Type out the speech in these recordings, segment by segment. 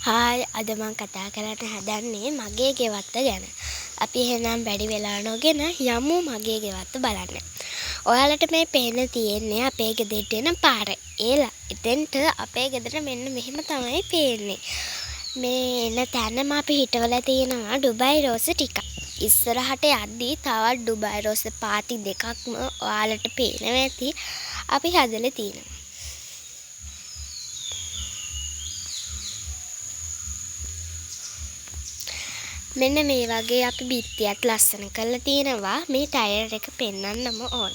Hi අද මම කතා කරන්න හදන්නේ මගේ ගෙවත්ත ගැන. අපි එහෙනම් වැඩි වෙලා නොගෙන යමු මගේ ගෙවත්ත බලන්න. ඔයාලට මේ පේන තියෙන්නේ අපේ ගෙදරට එන පාර. එතෙන්ට අපේ ගෙදර මෙන්න මෙහෙම තමයි පේන්නේ. මේ එන තැනම අපි හිටවලා තියෙනවා ඩුබයි රෝස ටික. ඉස්සරහට යද්දී තවත් ඩුබයි රෝස පාති දෙකක්ම ඔයාලට පේනවා ඇති. අපි හදලා තියෙනවා. මෙන්න මේ වගේ අපි බිත්තියක් ලස්සන කරලා තියෙනවා. මේ ටයර් එක පෙන්වන්නම ඕන.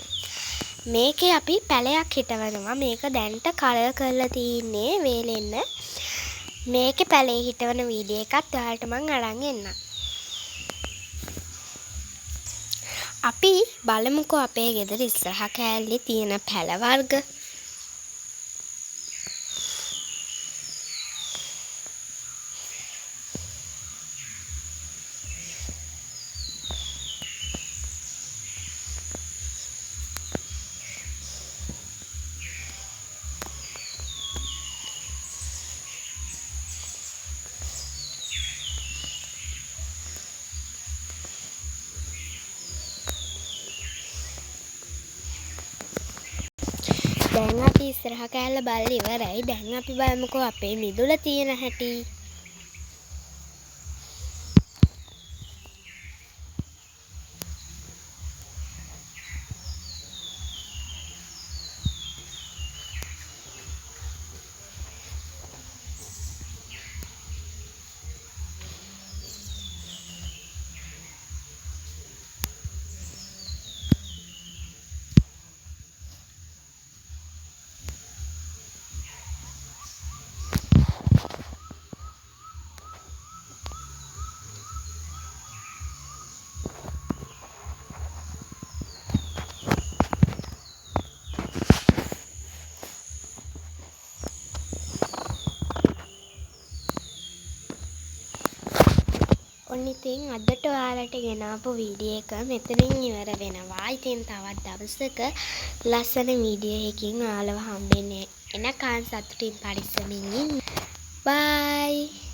මේකේ අපි පැලයක් හිටවනවා. මේක දැන්ට කලර් කරලා තින්නේ වේලෙන්න. මේකේ පැලේ හිටවන වීඩියෝ එකත් ඔයාලට මම අරන් එන්නම්. අපි බලමුකෝ අපේ ගෙදර ඉස්සරහ කෑල්ලේ තියෙන පැල වර්ග. දැන් අපි ඉස්සරහ කෑල්ල බලලා ඉවරයි. දැන් අපි බලමුකෝ අපේ මිදුල තියෙන හැටි. ඔන්න ඉතින් අදට ඔයාලට ගෙනාපු වීඩියෝ එක මෙතනින් ඉවර වෙනවා. ඉතින් තවත් දවසක ලස්සන වීඩියෝ එකකින් ඔයාලව හම්බෙන්නේ. එනකන් සතුටින් පරිස්සමින් ඉන්න. බයි.